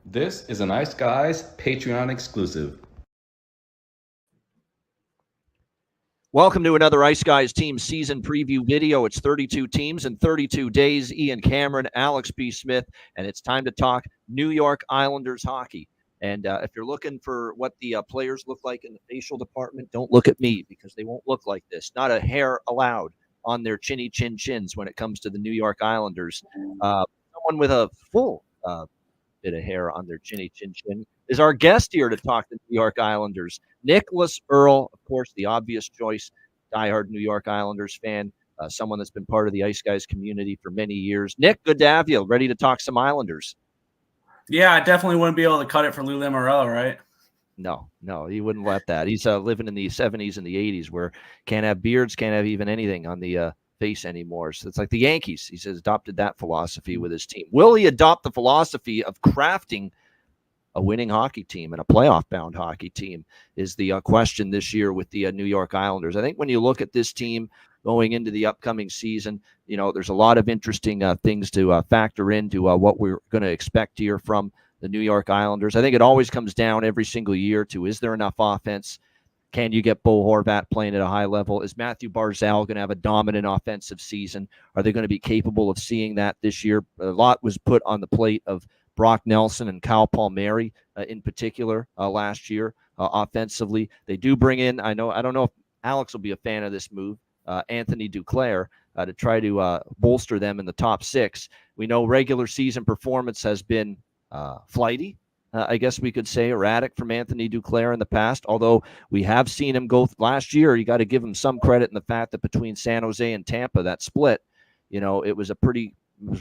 This is a Nice Guys Patreon exclusive. Welcome to another Ice Guys team season preview video. It's 32 teams in 32 days. Ian Cameron, Alex B. Smith, and it's time to talk New York Islanders hockey. And if you're looking for what the players look like in the facial department, don't look at me because they won't look like this. Not a hair allowed on their chinny chin chins when it comes to the New York Islanders. Someone with a full bit of hair on their chinny chin chin is our guest here to talk the New York Islanders. Nicholas Earl, of course, the obvious choice, diehard New York Islanders fan, someone that's been part of the Ice Guys community for many years. Nick, good to have you. Ready to talk some Islanders? Yeah, I definitely wouldn't be able to cut it for Lou Lamoriello, right? No, he wouldn't let that. He's living in the 70s and the 80s where can't have beards, can't have even anything on the face anymore. So it's like the Yankees. He says adopted that philosophy with his team. Will he adopt the philosophy of crafting a winning hockey team and a playoff-bound hockey team is the question this year with the New York Islanders. I think when you look at this team going into the upcoming season, there's a lot of interesting things to factor into what we're going to expect here from the New York Islanders. I think it always comes down every single year to, is there enough offense? Can you get Bo Horvat playing at a high level? Is Matthew Barzal going to have a dominant offensive season? Are they going to be capable of seeing that this year? A lot was put on the plate of Brock Nelson and Kyle Palmieri in particular last year offensively. They do bring in, I don't know if Alex will be a fan of this move, Anthony Duclair to try to bolster them in the top six. We know regular season performance has been flighty. I guess we could say erratic from Anthony Duclair in the past, although we have seen him go last year. You got to give him some credit in the fact that between San Jose and Tampa, that split, it was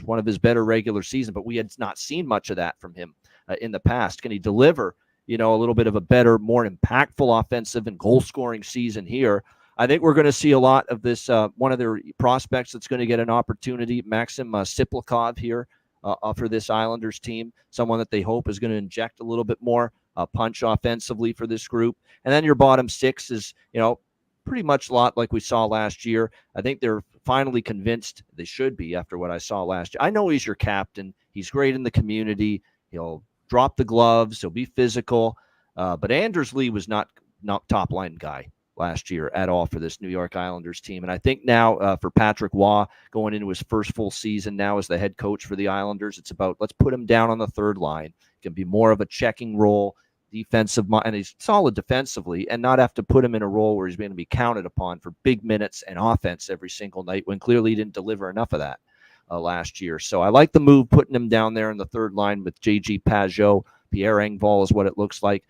one of his better regular seasons, but we had not seen much of that from him in the past. Can he deliver, a little bit of a better, more impactful offensive and goal-scoring season here? I think we're going to see a lot of this. One of their prospects that's going to get an opportunity, Maxim Siplikov here for this Islanders team, someone that they hope is going to inject a little bit more punch offensively for this group. And then your bottom six is, pretty much a lot like we saw last year. I think they're finally convinced they should be after what I saw last year. I know he's your captain. He's great in the community. He'll drop the gloves. He'll be physical. But Anders Lee was not top line guy last year at all for this New York Islanders team. And I think now for Patrick Waugh going into his first full season now as the head coach for the Islanders, it's about let's put him down on the third line. It can be more of a checking role, defensive, and he's solid defensively, and not have to put him in a role where he's going to be counted upon for big minutes and offense every single night when clearly he didn't deliver enough of that last year. So I like the move, putting him down there in the third line with J.G. Pajot. Pierre Engvall is what it looks like.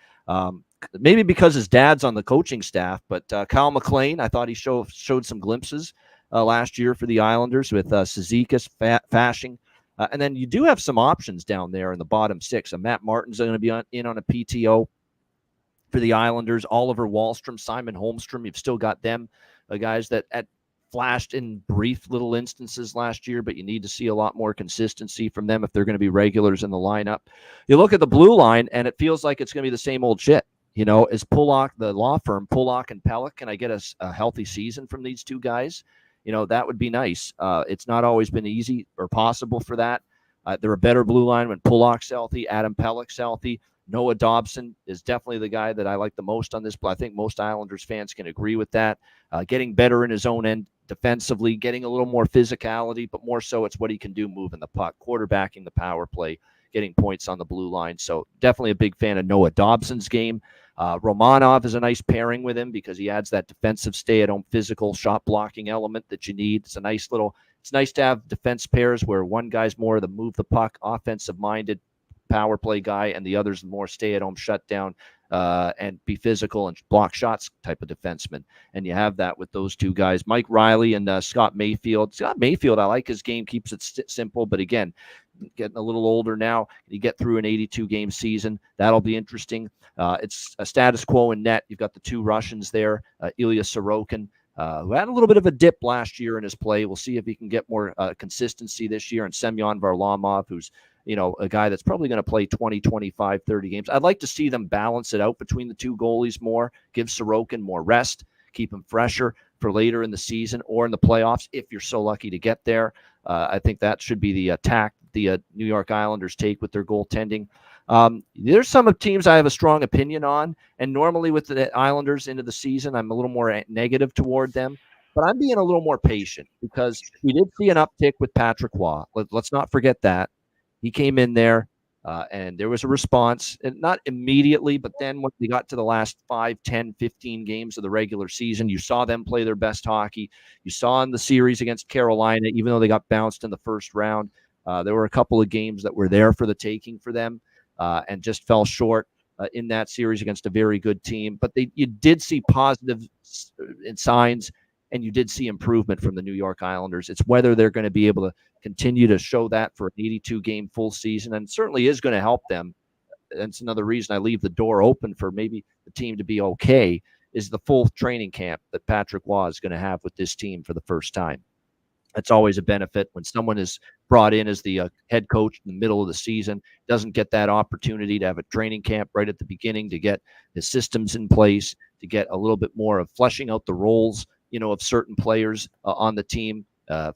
Maybe because his dad's on the coaching staff, but Kyle McLean, I thought he showed some glimpses last year for the Islanders with Cizikas, Fasching. And then you do have some options down there in the bottom six. Matt Martin's going to be in on a PTO for the Islanders. Oliver Wahlstrom, Simon Holmstrom. You've still got them, guys that flashed in brief little instances last year, but you need to see a lot more consistency from them if they're going to be regulars in the lineup. You look at the blue line, and it feels like it's going to be the same old shit. Is Pullock, the law firm, Pullock and Pellick, can I get a healthy season from these two guys? That would be nice. It's not always been easy or possible for that. They're a better blue line when Pullock's healthy, Adam Pellick's healthy. Noah Dobson is definitely the guy that I like the most on this. But I think most Islanders fans can agree with that. Getting better in his own end defensively, getting a little more physicality, but more so it's what he can do moving the puck, quarterbacking the power play, getting points on the blue line. So definitely a big fan of Noah Dobson's game. Romanov is a nice pairing with him because he adds that defensive stay-at-home physical shot blocking element that you need. It's nice to have defense pairs where one guy's more the move the puck, offensive-minded power play guy, and the other's more stay-at-home shutdown and be physical and block shots type of defenseman. And you have that with those two guys, Mike Riley and Scott Mayfield. Scott Mayfield, I like his game, keeps it simple, but again, getting a little older now. You get through an 82-game season. That'll be interesting. It's a status quo in net. You've got the two Russians there, Ilya Sorokin, who had a little bit of a dip last year in his play. We'll see if he can get more consistency this year. And Semyon Varlamov, who's a guy that's probably going to play 20, 25, 30 games. I'd like to see them balance it out between the two goalies more, give Sorokin more rest, keep him fresher for later in the season or in the playoffs if you're so lucky to get there. I think that should be the attack the New York Islanders take with their goaltending. There's some of teams I have a strong opinion on, and normally with the Islanders into the season, I'm a little more negative toward them. But I'm being a little more patient because we did see an uptick with Patrick Waugh. Let's not forget that. He came in there, and there was a response, and not immediately, but then when we got to the last 5, 10, 15 games of the regular season, you saw them play their best hockey. You saw in the series against Carolina, even though they got bounced in the first round, there were a couple of games that were there for the taking for them, and just fell short in that series against a very good team. But you did see positive signs, and you did see improvement from the New York Islanders. It's whether they're going to be able to continue to show that for an 82-game full season, and certainly is going to help them. That's another reason I leave the door open for maybe the team to be okay, is the full training camp that Patrick Waugh is going to have with this team for the first time. That's always a benefit when someone is brought in as the head coach in the middle of the season, doesn't get that opportunity to have a training camp right at the beginning, to get the systems in place, to get a little bit more of fleshing out the roles, of certain players on the team,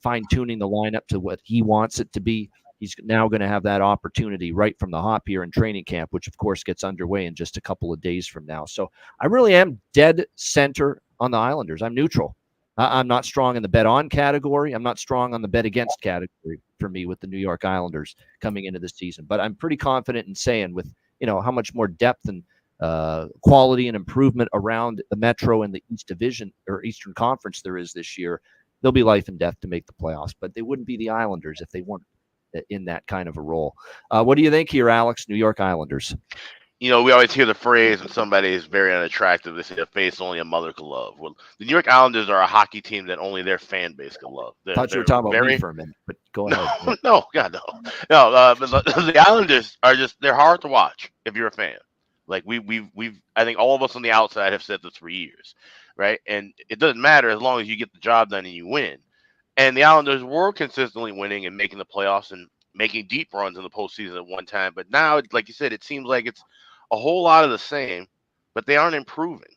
fine-tuning the lineup to what he wants it to be. He's now going to have that opportunity right from the hop here in training camp, which of course gets underway in just a couple of days from now. So I really am dead center on the Islanders. I'm neutral. I'm not strong in the bet on category. I'm not strong on the bet against category for me with the New York Islanders coming into the season. But I'm pretty confident in saying with, how much more depth and quality and improvement around the Metro and the East Division or Eastern Conference there is this year, they'll be life and death to make the playoffs. But they wouldn't be the Islanders if they weren't in that kind of a role. What do you think here, Alex? New York Islanders. We always hear the phrase when somebody is very unattractive, they say a face only a mother could love. Well, the New York Islanders are a hockey team that only their fan base could love. I thought you were talking about me for a minute, but go ahead. No, God, no. No, but the Islanders are they're hard to watch if you're a fan. Like we've I think all of us on the outside have said this for years, right? And it doesn't matter as long as you get the job done and you win. And the Islanders were consistently winning and making the playoffs and making deep runs in the postseason at one time. But now, like you said, it seems like it's a whole lot of the same, but they aren't improving.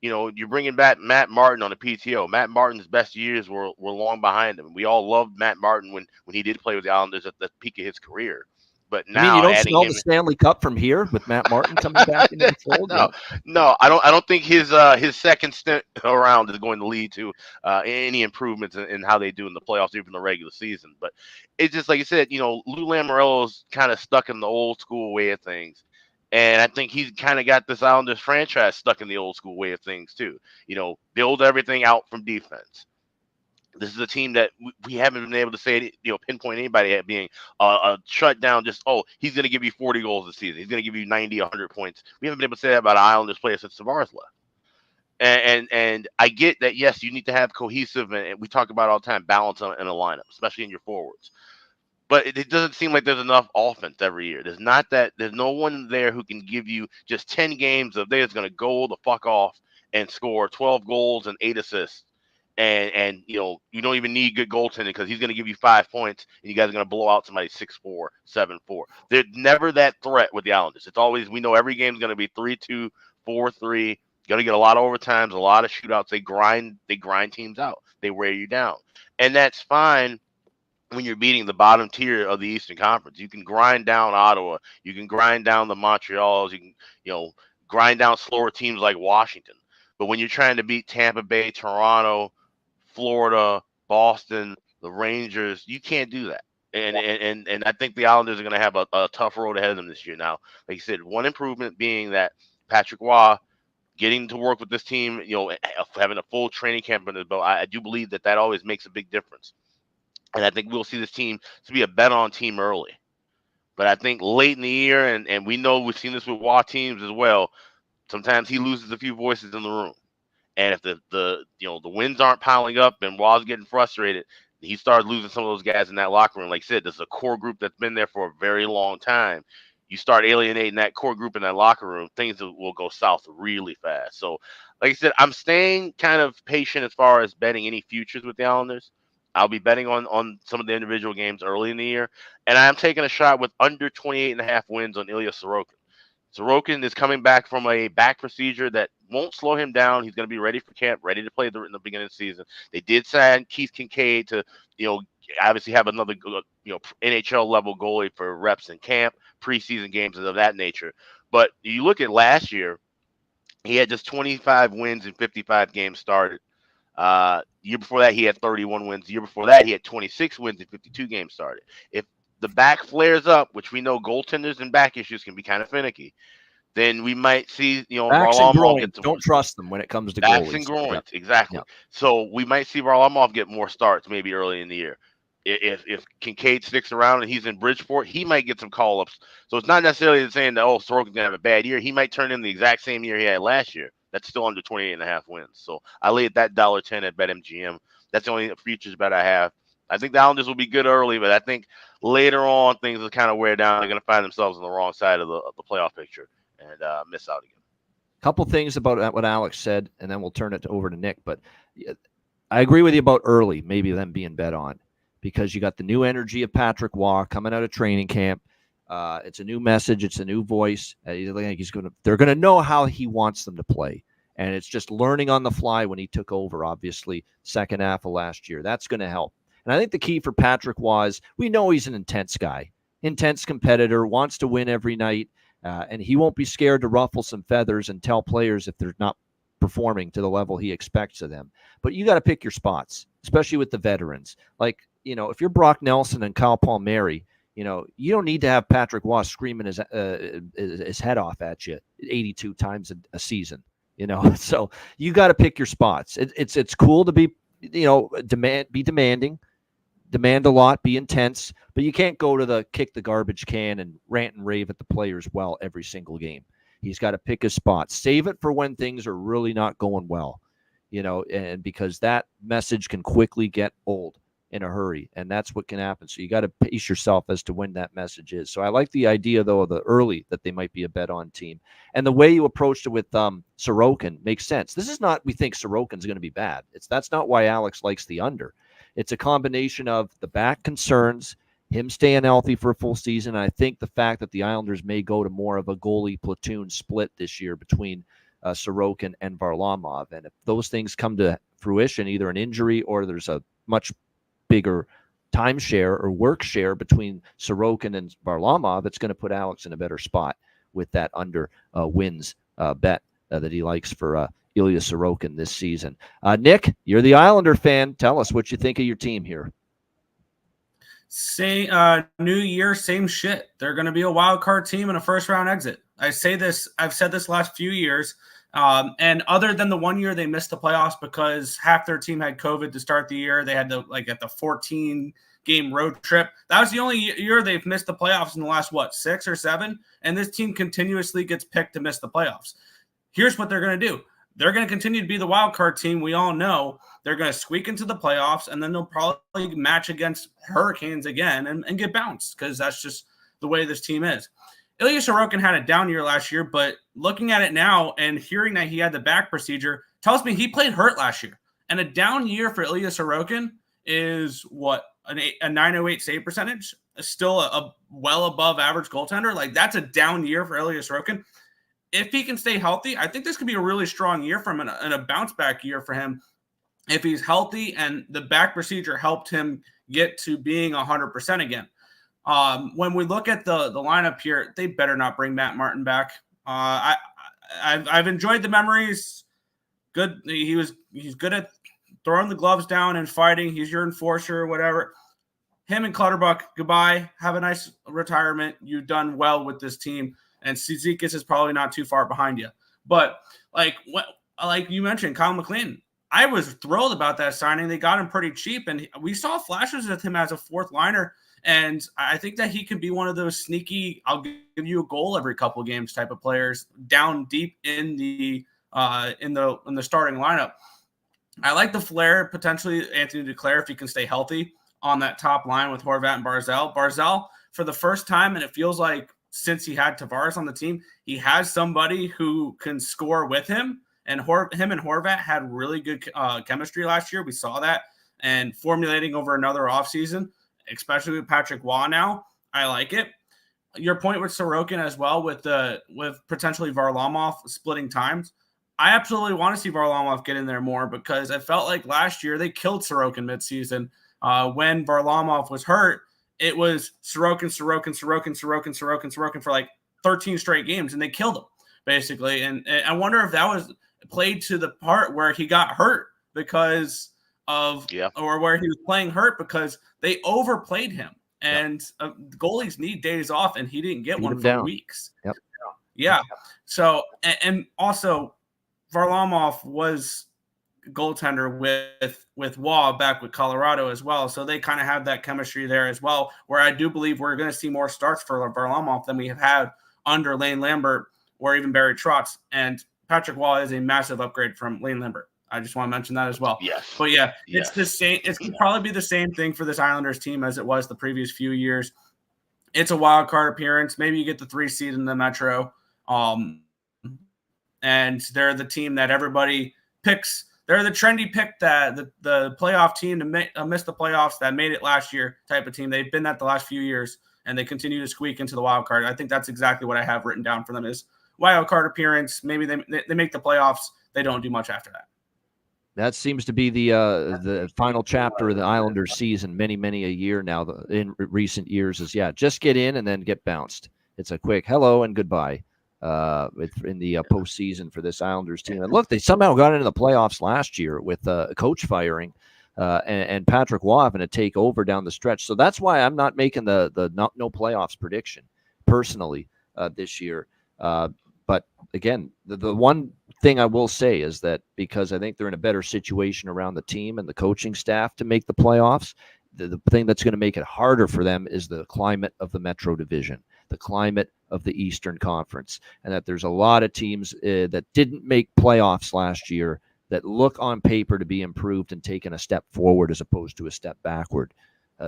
You're bringing back Matt Martin on the PTO. Matt Martin's best years were long behind him. We all loved Matt Martin when he did play with the Islanders at the peak of his career. But now, you don't smell the Stanley Cup from here with Matt Martin coming back into the fold? No, I don't think his second stint around is going to lead to any improvements in how they do in the playoffs, even the regular season. But it's just like you said, Lou Lamoriello's kind of stuck in the old school way of things. And I think he's kind of got this Islanders franchise stuck in the old school way of things too. Build everything out from defense. This is a team that we haven't been able to say, pinpoint anybody at being a shutdown. Just, he's going to give you 40 goals this season. He's going to give you 90, 100 points. We haven't been able to say that about an Islanders player since Tavares left. And I get that, yes, you need to have cohesive, and we talk about all the time, balance in a lineup, especially in your forwards. But it doesn't seem like there's enough offense every year. There's no one there who can give you just 10 games of they're going to go the fuck off and score 12 goals and 8 assists. And you don't even need good goaltending because he's going to give you 5 points and you guys are going to blow out somebody 6-4, 7-4. There's never that threat with the Islanders. It's always, we know every game is going to be 3-2, 4-3. Going to get a lot of overtimes, a lot of shootouts. They grind teams out. They wear you down. And that's fine when you're beating the bottom tier of the Eastern Conference. You can grind down Ottawa. You can grind down the Montreals. You can, grind down slower teams like Washington. But when you're trying to beat Tampa Bay, Toronto, Florida, Boston, the Rangers, you can't do that. And I think the Islanders are going to have a tough road ahead of them this year. Now, like you said, one improvement being that Patrick Waugh getting to work with this team, having a full training camp in his belt. I do believe that always makes a big difference. And I think we'll see this team to be a bet-on team early. But I think late in the year, and we know we've seen this with Waugh teams as well, sometimes he loses a few voices in the room. And if the wins aren't piling up and Waugh's getting frustrated, he started losing some of those guys in that locker room. Like I said, this is a core group that's been there for a very long time. You start alienating that core group in that locker room, things will go south really fast. So, like I said, I'm staying kind of patient as far as betting any futures with the Islanders. I'll be betting on some of the individual games early in the year. And I'm taking a shot with under 28.5 wins on Ilya Sorokin. Sorokin is coming back from a back procedure that won't slow him down. He's going to be ready for camp, ready to play in the beginning of the season. They did sign Keith Kincaid to, obviously have another NHL level goalie for reps in camp, preseason games of that nature. But you look at last year, he had just 25 wins in 55 games started. Year before that, he had 31 wins. The year before that, he had 26 wins in 52 games started. If the back flares up, which we know goaltenders and back issues can be kind of finicky, then we might see, Backs and Varlamov groins. get some Don't trust them when it comes to backs goalies. and groins. Yep. Exactly. Yep. So we might see Varlamov get more starts maybe early in the year. If Kincaid sticks around and he's in Bridgeport, he might get some call ups. So it's not necessarily saying that Sorokin's gonna have a bad year. He might turn in the exact same year he had last year. That's still under 28.5 wins. So I laid that $1.10 at BetMGM. That's the only futures bet I have. I think the Islanders will be good early, but I think later on things will kind of wear down. They're going to find themselves on the wrong side of the playoff picture and miss out again. Couple things about what Alex said, and then we'll turn it over to Nick. But I agree with you about early, maybe them being bet on, because you got the new energy of Patrick Waugh coming out of training camp. It's a new message. It's a new voice. They're going to know how he wants them to play. And it's just learning on the fly when he took over, obviously, second half of last year. That's going to help. And I think the key for Patrick was, we know he's an intense guy, intense competitor, wants to win every night, and he won't be scared to ruffle some feathers and tell players if they're not performing to the level he expects of them. But you got to pick your spots, especially with the veterans. Like, if you're Brock Nelson and Kyle Palmieri, you don't need to have Patrick Waugh screaming his head off at you 82 times a season. So you got to pick your spots. It's cool to be, be demanding, demand a lot, be intense, but you can't go to the kick the garbage can and rant and rave at the players well every single game. He's got to pick his spots, save it for when things are really not going well, and because that message can quickly get old in a hurry, and that's what can happen. So you got to pace yourself as to when that message is. So I like the idea, though, of the early that they might be a bet on team, and the way you approached it with Sorokin makes sense. This is not we think Sorokin's going to be bad. That's not why Alex likes the under. It's a combination of the back concerns, him staying healthy for a full season. And I think the fact that the Islanders may go to more of a goalie platoon split this year between Sorokin and Varlamov, and if those things come to fruition, either an injury or there's a much bigger timeshare or work share between Sorokin and Varlamov, it's going to put Alex in a better spot with that under wins bet that he likes for Ilya Sorokin this season. Nick, you're the Islander fan. Tell us what you think of your team here. Same new year, same shit. They're going to be a wild card team and a first round exit. I've said this last few years. And other than the 1 year they missed the playoffs because half their team had COVID to start the year, they had to at the 14-game road trip. That was the only year they've missed the playoffs in the last, 6 or 7? And this team continuously gets picked to miss the playoffs. Here's what they're going to do. They're going to continue to be the wild card team. We all know they're going to squeak into the playoffs, and then they'll probably match against Hurricanes again and get bounced because that's just the way this team is. Ilya Sorokin had a down year last year, but looking at it now and hearing that he had the back procedure tells me he played hurt last year. And a down year for Ilya Sorokin is a 908 save percentage, still a well above average goaltender. That's a down year for Ilya Sorokin. If he can stay healthy, I think this could be a really strong year for him and a bounce back year for him if he's healthy and the back procedure helped him get to being 100% again. When we look at the lineup here, they better not bring Matt Martin back. I've enjoyed the memories. Good. He's good at throwing the gloves down and fighting. He's your enforcer, whatever. Him and Clutterbuck, goodbye. Have a nice retirement. You've done well with this team. And Cizikas is probably not too far behind you. But like you mentioned, Kyle McLean, I was thrilled about that signing. They got him pretty cheap, and we saw flashes with him as a fourth liner. And I think that he can be one of those sneaky, I'll give you a goal every couple of games type of players down deep in the starting lineup. I like the flair, potentially Anthony Duclair, if he can stay healthy on that top line with Horvat and Barzal. Barzal, for the first time, and it feels like since he had Tavares on the team, he has somebody who can score with him. And him and Horvat had really good chemistry last year. We saw that. And formulating over another offseason, especially with Patrick Waugh now, I like it. Your point with Sorokin as well, with potentially Varlamov splitting times. I absolutely want to see Varlamov get in there more because I felt like last year they killed Sorokin midseason. When Varlamov was hurt, it was Sorokin for like 13 straight games, and they killed him basically. And I wonder if that was played to the part where he got hurt because of, or where he was playing hurt because they overplayed him. And goalies need days off, and he didn't get one for weeks. Yep. Yeah. So, and also Varlamov was goaltender with Waugh back with Colorado as well. So they kind of have that chemistry there as well, where I do believe we're going to see more starts for Varlamov than we have had under Lane Lambert or even Barry Trotz. And Patrick Waugh is a massive upgrade from Lane Lambert. I just want to mention that as well. Yes. But yeah, it's the same. It's going to probably be the same thing for this Islanders team as it was the previous few years. It's a wild card appearance. Maybe you get the 3 seed in the Metro. And they're the team that everybody picks. They're the trendy pick that the playoff team to miss the playoffs that made it last year type of team. They've been that the last few years, and they continue to squeak into the wild card. I think that's exactly what I have written down for them is wild card appearance. Maybe they make the playoffs. They don't do much after that. That seems to be the final chapter of the Islanders season, many a year now. In recent years, is just get in and then get bounced. It's a quick hello and goodbye in the postseason for this Islanders team. And look, they somehow got into the playoffs last year with coach firing and Patrick Waugh having to take over down the stretch. So that's why I'm not making the no playoffs prediction personally this year. But again, the one thing I will say is that because I think they're in a better situation around the team and the coaching staff to make the playoffs, the thing that's going to make it harder for them is the climate of the Metro Division, the climate of the Eastern Conference, and that there's a lot of teams that didn't make playoffs last year that look on paper to be improved and taken a step forward as opposed to a step backward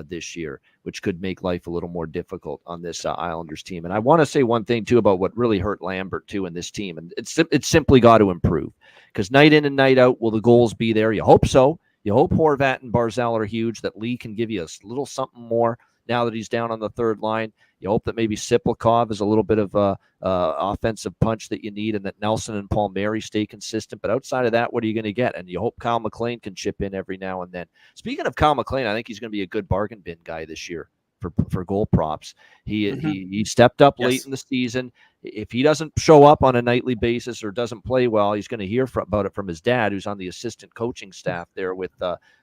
this year, which could make life a little more difficult on this Islanders team. And I want to say one thing too about what really hurt Lambert too in this team, and it's simply got to improve because night in and night out, will the goals be there? You hope so. You hope Horvat and Barzal are huge, that Lee can give you a little something more now that he's down on the third line. You hope that maybe Siplikov is a little bit of offensive punch that you need, and that Nelson and Palmieri stay consistent. But outside of that, what are you going to get? And you hope Kyle McLean can chip in every now and then. Speaking of Kyle McLean, I think he's going to be a good bargain bin guy this year for goal props. He stepped up late in the season. If he doesn't show up on a nightly basis or doesn't play well, he's going to hear about it from his dad, who's on the assistant coaching staff there with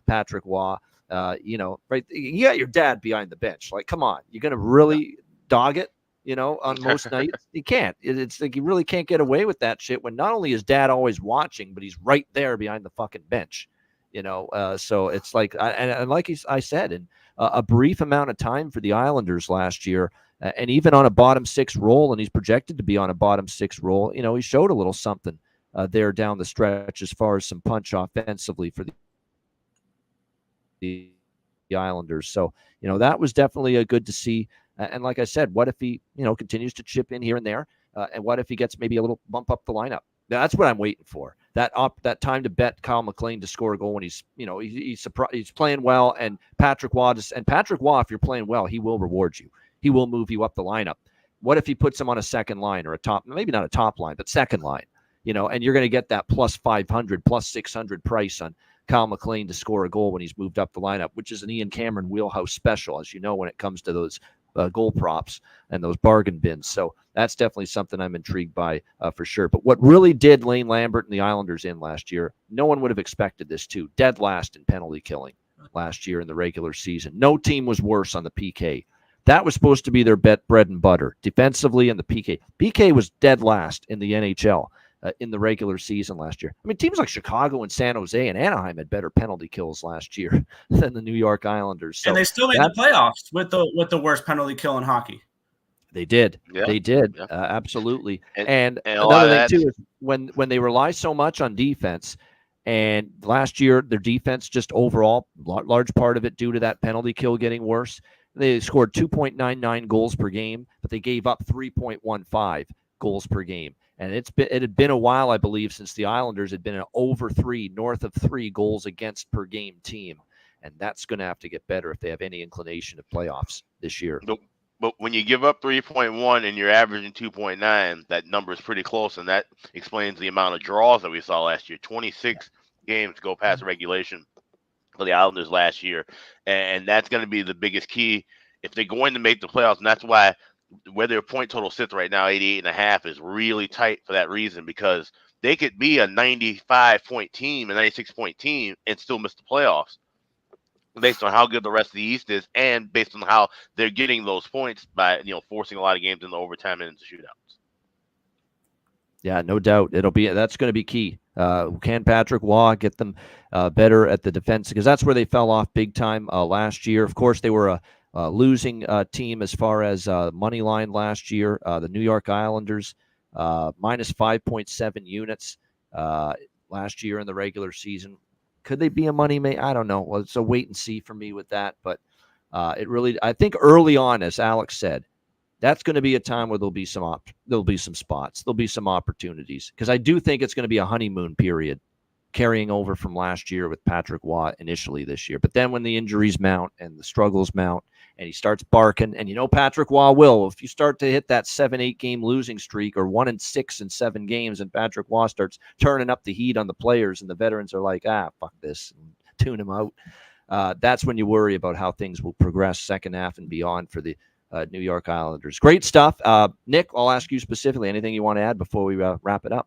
Patrick Waugh. Right? You got your dad behind the bench. Like, come on, you're going to really dog it, on most nights? You can't. It's like you really can't get away with that shit when not only is dad always watching, but he's right there behind the fucking bench, so it's like, and like I said, in a brief amount of time for the Islanders last year, and even on a bottom 6 role, and he's projected to be on a bottom 6 role, he showed a little something there down the stretch as far as some punch offensively for the Islanders. So, that was definitely good to see. And like I said, what if he, continues to chip in here and there? And what if he gets maybe a little bump up the lineup? That's what I'm waiting for. That time to bet Kyle McLean to score a goal when he's, he's playing well. And Patrick Waugh, if you're playing well, he will reward you. He will move you up the lineup. What if he puts him on a second line or a top, maybe not a top line, but second line, and you're going to get that plus 500, plus 600 price on Kyle McLean to score a goal when he's moved up the lineup, which is an Ian Cameron wheelhouse special, as you know, when it comes to those goal props and those bargain bins. So that's definitely something I'm intrigued by for sure. But what really did Lane Lambert and the Islanders in last year, no one would have expected this too. Dead last in penalty killing last year in the regular season. No team was worse on the PK. That was supposed to be their bread and butter defensively in the PK. PK was dead last in the NHL in the regular season last year. I mean, teams like Chicago and San Jose and Anaheim had better penalty kills last year than the New York Islanders. So and they still made the playoffs with the worst penalty kill in hockey. They did. Yeah. They did. Yeah. Absolutely. And another thing too is when they rely so much on defense, and last year their defense just overall, large part of it due to that penalty kill getting worse. They scored 2.99 goals per game, but they gave up 3.15 goals per game. And it had been a while, I believe, since the Islanders had been an north of 3 goals against per game team. And that's going to have to get better if they have any inclination of playoffs this year. But when you give up 3.1 and you're averaging 2.9, that number is pretty close. And that explains the amount of draws that we saw last year. 26 games to go past regulation. for the Islanders last year, and that's going to be the biggest key if they're going to make the playoffs. And that's why where their point total sits right now, 88.5, is really tight for that reason, because they could be a 95-point team, a 96-point team, and still miss the playoffs based on how good the rest of the East is, and based on how they're getting those points by forcing a lot of games into overtime and into shootouts. Yeah, no doubt. That's going to be key. Can Patrick Waugh get them better at the defense? Because that's where they fell off big time last year. Of course, they were a losing team as far as money line last year. The New York Islanders minus 5.7 units last year in the regular season. Could they be a money maker? I don't know. Well, it's a wait and see for me with that. But I think early on, as Alex said, that's going to be a time where there'll be some spots, there'll be some opportunities, because I do think it's going to be a honeymoon period carrying over from last year with Patrick Waugh initially this year. But then when the injuries mount and the struggles mount and he starts barking, and Patrick Waugh will, if you start to hit that 7-8 game losing streak, or 1-6 in 7 games, and Patrick Waugh starts turning up the heat on the players and the veterans are like, fuck this, and tune him out. That's when you worry about how things will progress second half and beyond for the New York Islanders. Great stuff. Nick, I'll ask you specifically, anything you want to add before we wrap it up?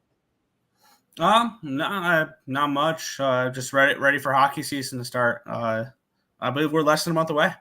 No, not much. Just ready for hockey season to start. I believe we're less than a month away.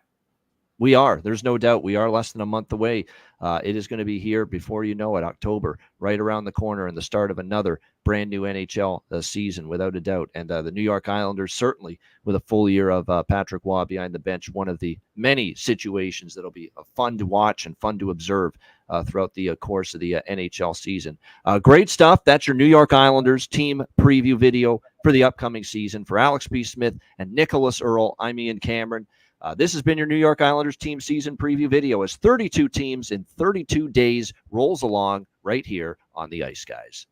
We are. There's no doubt. We are less than a month away. It is going to be here before you know it, October, right around the corner, and the start of another brand new NHL season, without a doubt. And the New York Islanders, certainly with a full year of Patrick Waugh behind the bench, one of the many situations that'll be fun to watch and fun to observe throughout the course of the NHL season. Great stuff. That's your New York Islanders team preview video for the upcoming season. For Alex B. Smith and Nicholas Earl, I'm Ian Cameron. This has been your New York Islanders team season preview video as 32 teams in 32 days rolls along right here on the Ice Guys.